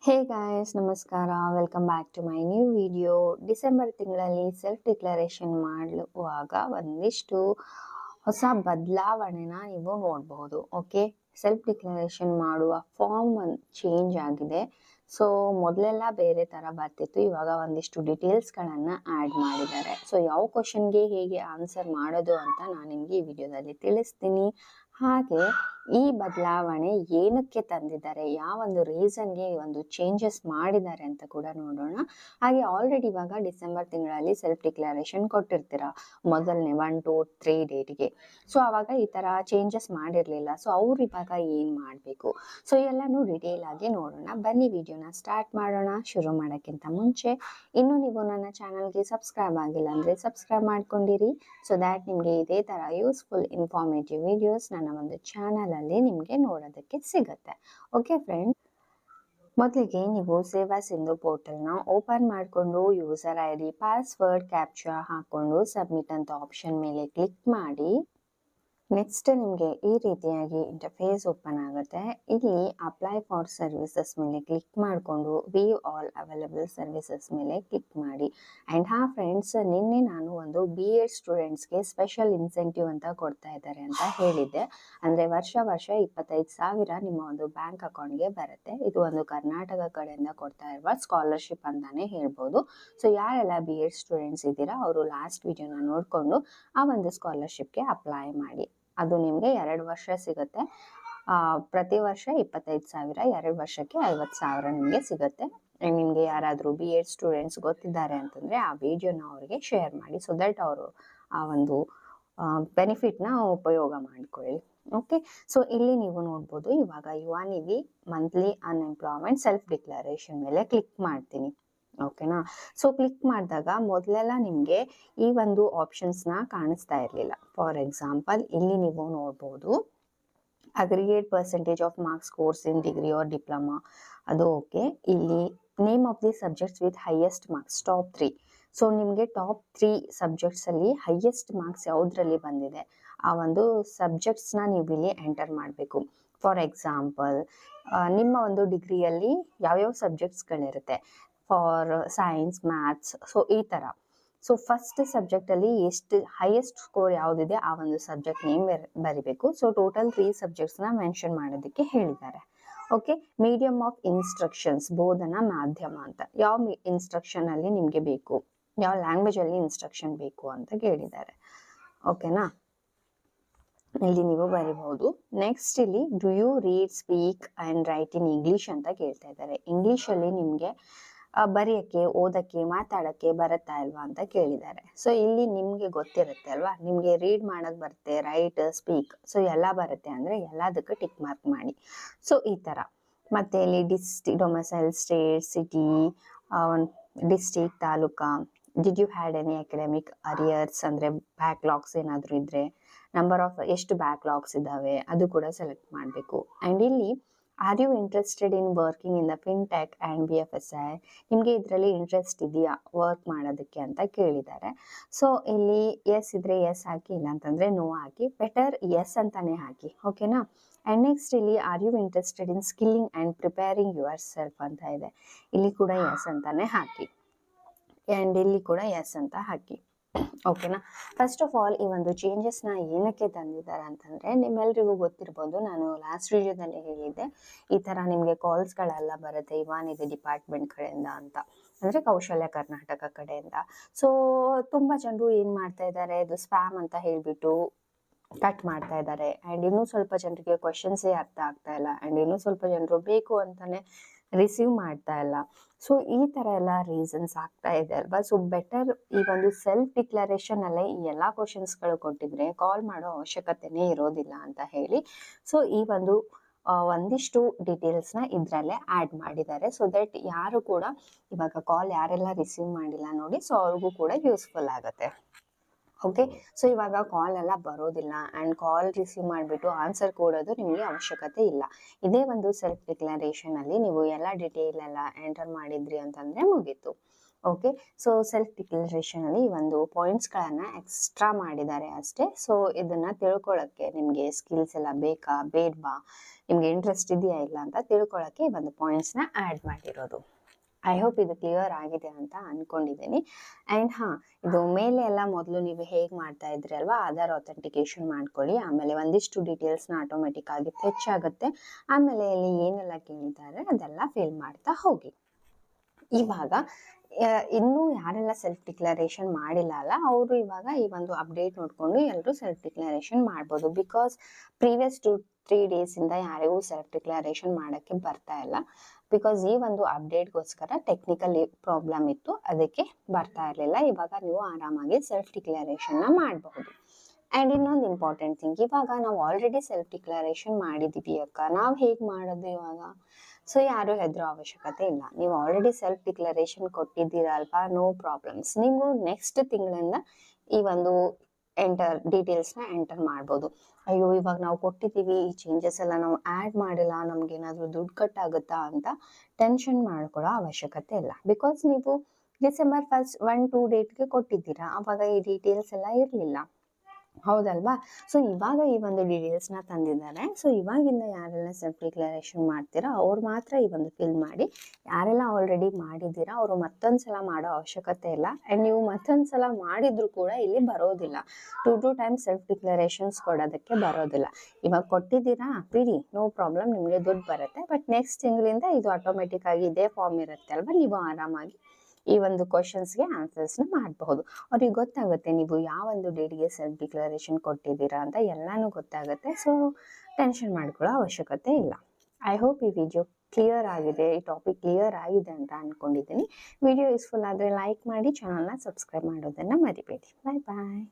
ಹೇ guys, ನಮಸ್ಕಾರ. Welcome back to my new video. December ತಿಂಗಳಲ್ಲಿ self declaration ಮಾಡುವಾಗ ಒಂದಿಷ್ಟು ಹೊಸ ಬದಲಾವಣೆನ ನೀವು ನೋಡಬಹುದು. ಓಕೆ, ಸೆಲ್ಫ್ ಡಿಕ್ಲರೇಷನ್ ಮಾಡುವ ಫಾರ್ಮ್ ಒಂದು ಚೇಂಜ್ ಆಗಿದೆ. ಸೊ ಮೊದಲೆಲ್ಲ ಬೇರೆ ಥರ ಬರ್ತಿತ್ತು, ಇವಾಗ ಒಂದಿಷ್ಟು ಡೀಟೇಲ್ಸ್ಗಳನ್ನು ಆ್ಯಡ್ ಮಾಡಿದ್ದಾರೆ. ಸೊ ಯಾವ ಕ್ವಶನ್ಗೆ ಹೇಗೆ ಆನ್ಸರ್ ಮಾಡೋದು ಅಂತ ನಾನು ನಿಮಗೆ ಈ ವಿಡಿಯೋದಲ್ಲಿ ತಿಳಿಸ್ತೀನಿ. ಹಾಗೆ ಈ ಬದಲಾವಣೆ ಏನಕ್ಕೆ ತಂದಿದ್ದಾರೆ, ಯಾವ ಒಂದು ರೀಸನ್ಗೆ ಈ ಒಂದು ಚೇಂಜಸ್ ಮಾಡಿದ್ದಾರೆ ಅಂತ ಕೂಡ ನೋಡೋಣ. ಹಾಗೆ ಆಲ್ರೆಡಿ ಇವಾಗ ಡಿಸೆಂಬರ್ ತಿಂಗಳಲ್ಲಿ ಸೆಲ್ಫ್ ಡಿಕ್ಲರೇಷನ್ ಕೊಟ್ಟಿರ್ತೀರ ಮೊದಲನೇ 1, 2, 3 ಡೇಟ್ಗೆ. ಸೊ ಅವಾಗ ಈ ಥರ ಚೇಂಜಸ್ ಮಾಡಿರಲಿಲ್ಲ. ಸೊ ಅವ್ರು ಇವಾಗ ಏನು ಮಾಡಬೇಕು, ಸೊ ಎಲ್ಲನೂ ಡಿಟೇಲ್ ಆಗಿ ನೋಡೋಣ. ಬನ್ನಿ ವಿಡಿಯೋನ ಸ್ಟಾರ್ಟ್ ಮಾಡೋಣ. ಶುರು ಮಾಡೋಕ್ಕಿಂತ ಮುಂಚೆ ಇನ್ನೂ ನೀವು ನನ್ನ ಚಾನಲ್ಗೆ ಸಬ್ಸ್ಕ್ರೈಬ್ ಆಗಿಲ್ಲ ಅಂದರೆ ಸಬ್ಸ್ಕ್ರೈಬ್ ಮಾಡ್ಕೊಂಡಿರಿ. ಸೊ ದ್ಯಾಟ್ ನಿಮಗೆ ಇದೇ ಥರ ಯೂಸ್ಫುಲ್ ಇನ್ಫಾರ್ಮೇಟಿವ್ ವಿಡಿಯೋಸ್ ನನ್ನ ಒಂದು ಚಾನಲಲ್ಲಿ ನಿಮಗೆ ನೋಡೋದಕ್ಕೆ ಸಿಗುತ್ತೆ. ಓಕೆ ಫ್ರೆಂಡ್ಸ್, ಮೊದಲಿಗೆ ನೀವು ಸೇವಾ ಸಿಂಧು ಪೋರ್ಟಲ್ನ ಓಪನ್ ಮಾಡಿಕೊಂಡು ಯೂಸರ್ ID, ಪಾಸ್ವರ್ಡ್, ಕ್ಯಾಪ್ಚಾ ಹಾಕ್ಕೊಂಡು ಸಬ್ಮಿಟ್ ಅಂತ ಆಪ್ಷನ್ ಮೇಲೆ ಕ್ಲಿಕ್ ಮಾಡಿ. ನೆಕ್ಸ್ಟ್ ನಿಮಗೆ ಈ ರೀತಿಯಾಗಿ ಇಂಟರ್ಫೇಸ್ ಓಪನ್ ಆಗುತ್ತೆ. ಇಲ್ಲಿ ಅಪ್ಲೈ ಫಾರ್ ಸರ್ವಿಸಸ್ ಮೇಲೆ ಕ್ಲಿಕ್ ಮಾಡಿಕೊಂಡು ವ್ಯೂ ಆಲ್ ಅವೈಲೇಬಲ್ ಸರ್ವಿಸಸ್ ಮೇಲೆ ಕ್ಲಿಕ್ ಮಾಡಿ. ಆ್ಯಂಡ್ ಫ್ರೆಂಡ್ಸ್, ನಿನ್ನೆ ನಾನು ಒಂದು BEd ಸ್ಟೂಡೆಂಟ್ಸ್ಗೆ ಸ್ಪೆಷಲ್ ಇನ್ಸೆಂಟಿವ್ ಅಂತ ಕೊಡ್ತಾ ಇದ್ದಾರೆ ಅಂತ ಹೇಳಿದ್ದೆ. ಅಂದರೆ ವರ್ಷ 25,000 ನಿಮ್ಮ ಒಂದು ಬ್ಯಾಂಕ್ ಅಕೌಂಟ್ಗೆ ಬರುತ್ತೆ. ಇದು ಒಂದು ಕರ್ನಾಟಕ ಕಡೆಯಿಂದ ಕೊಡ್ತಾ ಇರುವ ಸ್ಕಾಲರ್ಶಿಪ್ ಅಂತಾನೆ ಹೇಳ್ಬೋದು. ಸೊ ಯಾರೆಲ್ಲ BEd ಸ್ಟೂಡೆಂಟ್ಸ್ ಇದ್ದೀರಾ ಅವರು ಲಾಸ್ಟ್ ವಿಡಿಯೋನ ನೋಡಿಕೊಂಡು ಆ ಒಂದು ಸ್ಕಾಲರ್ಶಿಪ್ಗೆ ಅಪ್ಲೈ ಮಾಡಿ. ಅದು ನಿಮಗೆ 2 ವರ್ಷ ಸಿಗುತ್ತೆ. ಪ್ರತಿ ವರ್ಷ 25,000, 2 ವರ್ಷಕ್ಕೆ 50,000 ನಿಮಗೆ ಸಿಗುತ್ತೆ. ನಿಮಗೆ ಯಾರಾದರೂ BEd ಸ್ಟೂಡೆಂಟ್ಸ್ ಗೊತ್ತಿದ್ದಾರೆ ಅಂತಂದರೆ ಆ ವಿಡಿಯೋನ ಅವರಿಗೆ ಶೇರ್ ಮಾಡಿ. ಸೊ ದಟ್ ಅವರು ಆ ಒಂದು ಬೆನಿಫಿಟ್ನ ಉಪಯೋಗ ಮಾಡಿಕೊಳ್ಳಿ. ಓಕೆ, ಸೊ ಇಲ್ಲಿ ನೀವು ನೋಡ್ಬೋದು, ಇವಾಗ ಯುವಾನಿವಿ ಮಂತ್ಲಿ ಅನ್ಎಂಪ್ಲಾಯ್ಮೆಂಟ್ ಸೆಲ್ಫ್ ಡಿಕ್ಲರೇಷನ್ ಮೇಲೆ ಕ್ಲಿಕ್ ಮಾಡ್ತೀನಿ. ಓಕೆನಾ. ಸೊ ಕ್ಲಿಕ್ ಮಾಡಿದಾಗ ಮೊದಲೆಲ್ಲ ನಿಮಗೆ ಈ ಒಂದು ಆಪ್ಷನ್ಸ್ನ ಕಾಣಿಸ್ತಾ ಇರಲಿಲ್ಲ. ಫಾರ್ ಎಕ್ಸಾಂಪಲ್, ಇಲ್ಲಿ ನೀವು ನೋಡ್ಬೋದು aggregate percentage of marks course in degree R diploma, ಅದು ಓಕೆ. ಇಲ್ಲಿ name of the subjects with highest marks top 3. So ನಿಮಗೆ ಟಾಪ್ 3 ಸಬ್ಜೆಕ್ಟ್ಸಲ್ಲಿ ಹೈಯೆಸ್ಟ್ ಮಾರ್ಕ್ಸ್ ಯಾವುದರಲ್ಲಿ ಬಂದಿದೆ ಆ ಒಂದು ಸಬ್ಜೆಕ್ಟ್ಸ್ನ ನೀವು ಇಲ್ಲಿ ಎಂಟರ್ ಮಾಡಬೇಕು. ಫಾರ್ ಎಕ್ಸಾಂಪಲ್, ನಿಮ್ಮ ಒಂದು ಡಿಗ್ರಿಯಲ್ಲಿ ಯಾವ್ಯಾವ ಸಬ್ಜೆಕ್ಟ್ಸ್ಗಳಿರುತ್ತೆ, ಫಾರ್ ಸೈನ್ಸ್, ಮ್ಯಾಥ್ಸ್, ಸೊ ಈ ಥರ. ಸೊ ಫಸ್ಟ್ ಸಬ್ಜೆಕ್ಟಲ್ಲಿ ಎಷ್ಟು ಹೈಯೆಸ್ಟ್ ಸ್ಕೋರ್ ಯಾವುದಿದೆ ಆ ಒಂದು ಸಬ್ಜೆಕ್ಟ್ ನೇಮ್ ಬರಿಬೇಕು. ಸೊ ಟೋಟಲ್ 3 ಸಬ್ಜೆಕ್ಟ್ಸ್ನ ಮೆನ್ಷನ್ ಮಾಡೋದಕ್ಕೆ ಹೇಳಿದ್ದಾರೆ. ಓಕೆ, ಮೀಡಿಯಮ್ ಆಫ್ ಇನ್ಸ್ಟ್ರಕ್ಷನ್ಸ್, ಬೋಧನಾ ಮಾಧ್ಯಮ ಅಂತ ಯಾವ ಇನ್ಸ್ಟ್ರಕ್ಷನಲ್ಲಿ ನಿಮಗೆ ಬೇಕು, ಯಾವ ಲ್ಯಾಂಗ್ವೇಜಲ್ಲಿ ಇನ್ಸ್ಟ್ರಕ್ಷನ್ ಬೇಕು ಅಂತ ಕೇಳಿದ್ದಾರೆ. ಓಕೆನಾ, ಇಲ್ಲಿ ನೀವು ಬರಿಬಹುದು. ನೆಕ್ಸ್ಟ್ ಇಲ್ಲಿ do you read, speak and write in English ಅಂತ ಕೇಳ್ತಾ ಇದ್ದಾರೆ. ಇಂಗ್ಲೀಷಲ್ಲಿ ನಿಮಗೆ ಬರೆಯೋಕ್ಕೆ, ಓದೋಕ್ಕೆ, ಮಾತಾಡೋಕ್ಕೆ ಬರುತ್ತಾ ಇಲ್ವಾ ಅಂತ ಕೇಳಿದ್ದಾರೆ. ಸೊ ಇಲ್ಲಿ ನಿಮಗೆ ಗೊತ್ತಿರುತ್ತೆ ಅಲ್ವಾ, ನಿಮಗೆ ರೀಡ್ ಮಾಡೋಕ್ಕೆ ಬರುತ್ತೆ, ರೈಟ್, ಸ್ಪೀಕ್, ಸೊ ಎಲ್ಲ ಬರುತ್ತೆ ಅಂದರೆ ಎಲ್ಲದಕ್ಕೂ ಟಿಕ್ ಮಾರ್ಕ್ ಮಾಡಿ. ಸೊ ಈ ಥರ. ಮತ್ತು ಇಲ್ಲಿ domicile, state, city, district, taluka, did you had any academic arrears ಅಂದರೆ ಬ್ಯಾಕ್ಲಾಗ್ಸ್ ಏನಾದರೂ ಇದ್ದರೆ, ನಂಬರ್ ಆಫ್ ಎಷ್ಟು ಬ್ಯಾಕ್ಲಾಗ್ಸ್ ಇದ್ದಾವೆ ಅದು ಕೂಡ ಸೆಲೆಕ್ಟ್ ಮಾಡಬೇಕು. ಆ್ಯಂಡ್ ಇಲ್ಲಿ are you interested in working in the fintech and BFSI, ನಿಮಗೆ ಇದರಲ್ಲಿ ಇಂಟ್ರೆಸ್ಟ್ ಇದೆಯಾ ವರ್ಕ್ ಮಾಡೋದಕ್ಕೆ ಅಂತ ಕೇಳಿದ್ದಾರೆ. ಸೊ ಇಲ್ಲಿ ಎಸ್ ಇದ್ದರೆ ಎಸ್ ಹಾಕಿ, ಇಲ್ಲ ಅಂತಂದರೆ ನೋ ಹಾಕಿ. ಬೆಟರ್ ಎಸ್ ಅಂತಾನೆ ಹಾಕಿ. ಓಕೆನಾ. ಆ್ಯಂಡ್ ನೆಕ್ಸ್ಟ್ ಇಲ್ಲಿ are you interested in skilling and preparing yourself ಅಂತ ಇದೆ. ಇಲ್ಲಿ ಕೂಡ ಎಸ್ ಅಂತಾನೆ ಹಾಕಿ. ಆ್ಯಂಡ್ ಇಲ್ಲಿ ಕೂಡ ಎಸ್ ಅಂತ ಹಾಕಿ. ಓಕೆನಾ. ಫಸ್ಟ್ ಆಫ್ ಆಲ್, ಈ ಒಂದು ಚೇಂಜಸ್ನ ಏನಕ್ಕೆ ತಂದಿದ್ದಾರೆ ಅಂತಂದರೆ, ನಿಮ್ಮೆಲ್ರಿಗೂ ಗೊತ್ತಿರ್ಬೋದು, ನಾನು ಲಾಸ್ಟ್ ವಿಡಿಯೋದಲ್ಲಿ ಹೇಳಿದ್ದೆ ಈ ಥರ ನಿಮಗೆ ಕಾಲ್ಸ್ಗಳೆಲ್ಲ ಬರುತ್ತೆ ಯುವಾನಿವಿ ಡಿಪಾರ್ಟ್ಮೆಂಟ್ ಕಡೆಯಿಂದ ಅಂತ, ಅಂದರೆ ಕೌಶಲ್ಯ ಕರ್ನಾಟಕ ಕಡೆಯಿಂದ. ಸೊ ತುಂಬ ಜನರು ಏನು ಮಾಡ್ತಾ ಇದ್ದಾರೆ, ಇದು ಸ್ಪ್ಯಾಮ್ ಅಂತ ಹೇಳಿಬಿಟ್ಟು ಕಟ್ ಮಾಡ್ತಾ ಇದ್ದಾರೆ. ಆ್ಯಂಡ್ ಇನ್ನೂ ಸ್ವಲ್ಪ ಜನರಿಗೆ ಕ್ವಶನ್ಸೇ ಅರ್ಥ ಆಗ್ತಾ ಇಲ್ಲ. ಆ್ಯಂಡ್ ಇನ್ನೂ ಸ್ವಲ್ಪ ಜನರು ಬೇಕು ಅಂತಾನೆ ರಿಸೀವ್ ಮಾಡ್ತಾ ಇಲ್ಲ. ಸೊ ಈ ಥರ ಎಲ್ಲ ರೀಸನ್ಸ್ ಆಗ್ತಾ ಇದೆ ಅಲ್ವಾ. ಸೊ ಬೆಟರ್ ಈ ಒಂದು ಸೆಲ್ಫ್ ಡಿಕ್ಲರೇಷನ್ ಅಲ್ಲೇ ಈ ಎಲ್ಲ ಕ್ವಶನ್ಸ್ಗಳು ಕೊಟ್ಟಿದ್ರೆ ಕಾಲ್ ಮಾಡೋ ಅವಶ್ಯಕತೆನೇ ಇರೋದಿಲ್ಲ ಅಂತ ಹೇಳಿ, ಸೊ ಈ ಒಂದು ಒಂದಿಷ್ಟು ಡೀಟೇಲ್ಸ್ನ ಇದರಲ್ಲೇ ಆ್ಯಡ್ ಮಾಡಿದ್ದಾರೆ. ಸೊ ದಟ್ ಯಾರು ಕೂಡ ಇವಾಗ ಕಾಲ್ ಯಾರೆಲ್ಲ ರಿಸೀವ್ ಮಾಡಿಲ್ಲ ನೋಡಿ, ಸೊ ಅವ್ರಿಗೂ ಕೂಡ ಯೂಸ್ಫುಲ್ ಆಗುತ್ತೆ. ಓಕೆ, ಸೊ ಇವಾಗ ಕಾಲ್ ಎಲ್ಲ ಬರೋದಿಲ್ಲ ಆ್ಯಂಡ್ ಕಾಲ್ ರಿಸೀವ್ ಮಾಡಿಬಿಟ್ಟು ಆನ್ಸರ್ ಕೊಡೋದು ನಿಮಗೆ ಅವಶ್ಯಕತೆ ಇಲ್ಲ. ಇದೇ ಒಂದು ಸೆಲ್ಫ್ ಡಿಕ್ಲರೇಷನಲ್ಲಿ ನೀವು ಎಲ್ಲ ಡೀಟೇಲ್ ಎಲ್ಲ ಎಂಟರ್ ಮಾಡಿದ್ರಿ ಅಂತಂದರೆ ಮುಗೀತು. ಓಕೆ, ಸೊ ಸೆಲ್ಫ್ ಡಿಕ್ಲರೇಷನಲ್ಲಿ ಈ ಒಂದು ಪಾಯಿಂಟ್ಸ್ಗಳನ್ನು ಎಕ್ಸ್ಟ್ರಾ ಮಾಡಿದ್ದಾರೆ ಅಷ್ಟೇ. ಸೊ ಇದನ್ನು ತಿಳ್ಕೊಳ್ಳೋಕ್ಕೆ ನಿಮಗೆ ಸ್ಕಿಲ್ಸ್ ಎಲ್ಲ ಬೇಕಾ ಬೇಡವಾ, ನಿಮ್ಗೆ ಇಂಟ್ರೆಸ್ಟ್ ಇದೆಯಾ ಇಲ್ಲ ಅಂತ ತಿಳ್ಕೊಳಕ್ಕೆ ಈ ಒಂದು ಪಾಯಿಂಟ್ಸ್ನ ಆ್ಯಡ್ ಮಾಡಿರೋದು. ಐ ಹೋಪ್ ಇದು ಕ್ಲಿಯರ್ ಆಗಿದೆ ಅಂತ ಅನ್ಕೊಂಡಿದ್ದೀನಿ. ಆ್ಯಂಡ್ ಇದು ಮೇಲೆ ಎಲ್ಲ ಮೊದಲು ನೀವು ಹೇಗೆ ಮಾಡ್ತಾ ಇದ್ರಿ ಅಲ್ವಾ, ಆಧಾರ್ ಅಥೆಂಟಿಕೇಶನ್ ಮಾಡ್ಕೊಳ್ಳಿ. ಆಮೇಲೆ ಒಂದಿಷ್ಟು ಡೀಟೇಲ್ಸ್ನ ಆಟೋಮೆಟಿಕ್ ಆಗಿ ಫೆಚ್ ಆಗುತ್ತೆ. ಆಮೇಲೆ ಇಲ್ಲಿ ಏನೆಲ್ಲ ಕೇಳಿದ್ದಾರೆ ಅದೆಲ್ಲ ಫಿಲ್ ಮಾಡ್ತಾ ಹೋಗಿ. ಇವಾಗ ಇನ್ನೂ ಯಾರೆಲ್ಲ ಸೆಲ್ಫ್ ಡಿಕ್ಲರೇಷನ್ ಮಾಡಿಲ್ಲ ಅಲ್ಲ, ಅವರು ಇವಾಗ ಈ ಒಂದು ಅಪ್ಡೇಟ್ ನೋಡಿಕೊಂಡು ಎಲ್ಲರೂ ಸೆಲ್ಫ್ ಡಿಕ್ಲರೇಷನ್ ಮಾಡ್ಬೋದು. ಬಿಕಾಸ್ ಪ್ರೀವಿಯಸ್ 2-3 ಡೇಸಿಂದ ಯಾರಿಗೂ ಸೆಲ್ಫ್ ಡಿಕ್ಲರೇಷನ್ ಮಾಡೋಕ್ಕೆ ಬರ್ತಾ ಇಲ್ಲ. ಬಿಕಾಸ್ ಈ ಒಂದು ಅಪ್ಡೇಟ್ಗೋಸ್ಕರ ಟೆಕ್ನಿಕಲ್ ಪ್ರಾಬ್ಲಮ್ ಇತ್ತು, ಅದಕ್ಕೆ ಬರ್ತಾ ಇರಲಿಲ್ಲ. ಇವಾಗ ನೀವು ಆರಾಮಾಗಿ ಸೆಲ್ಫ್ ಡಿಕ್ಲರೇಷನ್ನ ಮಾಡಬಹುದು. ಆ್ಯಂಡ್ ಇನ್ನೊಂದು ಇಂಪಾರ್ಟೆಂಟ್ ಥಿಂಗ್, ಇವಾಗ ನಾವು ಆಲ್ರೆಡಿ ಸೆಲ್ಫ್ ಡಿಕ್ಲರೇಷನ್ ಮಾಡಿದ್ದೀವಿ ಅಕ್ಕ, ನಾವು ಹೇಗೆ ಮಾಡೋದು ಇವಾಗ? ಸೊ ಯಾರು ಹೆದರೋ ಅವಶ್ಯಕತೆ ಇಲ್ಲ. ನೀವು ಆಲ್ರೆಡಿ ಸೆಲ್ಫ್ ಡಿಕ್ಲರೇಷನ್ ಕೊಟ್ಟಿದ್ದೀರಲ್ವಾ, ನೋ ಪ್ರಾಬ್ಲಮ್ಸ್. ನೀವು ನೆಕ್ಸ್ಟ್ ತಿಂಗಳಿಂದ ಈ ಒಂದು ಡೀಟೇಲ್ಸ್ನ ಎಂಟರ್ ಮಾಡ್ಬೋದು. ಅಯ್ಯೋ ಇವಾಗ ನಾವು ಕೊಟ್ಟಿದ್ದೀವಿ, ಈ ಚೇಂಜಸ್ ಎಲ್ಲ ನಾವು ಆ್ಯಡ್ ಮಾಡಿಲ್ಲ, ನಮ್ಗೇನಾದರೂ ದುಡ್ಡು ಕಟ್ಟಾಗುತ್ತಾ ಅಂತ ಟೆನ್ಷನ್ ಮಾಡ್ಕೊಳ್ಳೋ ಅವಶ್ಯಕತೆ ಇಲ್ಲ. ಬಿಕಾಸ್ ನೀವು ಡಿಸೆಂಬರ್ 1-2 ಡೇಟ್ಗೆ ಕೊಟ್ಟಿದ್ದೀರಾ, ಅವಾಗ ಈ ಡೀಟೇಲ್ಸ್ ಎಲ್ಲ ಇರಲಿಲ್ಲ, ಹೌದಲ್ವಾ? ಸೊ ಇವಾಗ ಈ ಒಂದು ಡೀಟೇಲ್ಸ್ನ ತಂದಿದ್ದಾರೆ. ಸೊ ಇವಾಗಿಂದ ಯಾರೆಲ್ಲ ಸೆಲ್ಫ್ ಡಿಕ್ಲರೇಷನ್ ಮಾಡ್ತೀರಾ ಅವ್ರು ಮಾತ್ರ ಈ ಒಂದು ಫಿಲ್ ಮಾಡಿ. ಯಾರೆಲ್ಲ ಆಲ್ರೆಡಿ ಮಾಡಿದ್ದೀರಾ ಅವರು ಮತ್ತೊಂದ್ಸಲ ಮಾಡೋ ಅವಶ್ಯಕತೆ ಇಲ್ಲ. ಆ್ಯಂಡ್ ನೀವು ಮತ್ತೊಂದ್ಸಲ ಮಾಡಿದ್ರು ಕೂಡ ಇಲ್ಲಿ ಬರೋದಿಲ್ಲ. 2 ಟೈಮ್ಸ್ ಸೆಲ್ಫ್ ಡಿಕ್ಲರೇಷನ್ಸ್ ಕೊಡೋದಕ್ಕೆ ಬರೋದಿಲ್ಲ. ಇವಾಗ ಕೊಟ್ಟಿದ್ದೀರಾ ಬಿಡಿ, ನೋ ಪ್ರಾಬ್ಲಮ್, ನಿಮಗೆ ದುಡ್ಡು ಬರುತ್ತೆ. ಬಟ್ ನೆಕ್ಸ್ಟ್ ತಿಂಗಳಿಂದ ಇದು ಆಟೋಮೆಟಿಕ್ ಆಗಿ ಇದೇ ಫಾರ್ಮ್ ಇರುತ್ತೆ ಅಲ್ವಾ, ನೀವು ಆರಾಮಾಗಿ ಈ ಒಂದು ಕ್ವಶನ್ಸ್ಗೆ ಆನ್ಸರ್ಸ್ನ ಮಾಡಬಹುದು. ಅವ್ರಿಗೆ ಗೊತ್ತಾಗುತ್ತೆ ನೀವು ಯಾವ ಒಂದು ಡೇಟ್ಗೆ ಸೆಲ್ಫ್ ಡಿಕ್ಲರೇಷನ್ ಕೊಟ್ಟಿದ್ದೀರಾ ಅಂತ ಎಲ್ಲನೂ ಗೊತ್ತಾಗುತ್ತೆ. ಸೊ ಟೆನ್ಷನ್ ಮಾಡ್ಕೊಳ್ಳೋ ಅವಶ್ಯಕತೆ ಇಲ್ಲ. ಐ ಹೋಪ್ ಈ ವಿಡಿಯೋ ಕ್ಲಿಯರ್ ಆಗಿದೆ, ಈ ಟಾಪಿಕ್ ಕ್ಲಿಯರ್ ಆಗಿದೆ ಅಂತ ಅಂದ್ಕೊಂಡಿದ್ದೀನಿ. ವಿಡಿಯೋ ಯೂಸ್ಫುಲ್ ಆದರೆ ಲೈಕ್ ಮಾಡಿ, ಚಾನಲ್ನ ಸಬ್ಸ್ಕ್ರೈಬ್ ಮಾಡೋದನ್ನು ಮರಿಬೇಡಿ. ಬಾಯ್ ಬಾಯ್.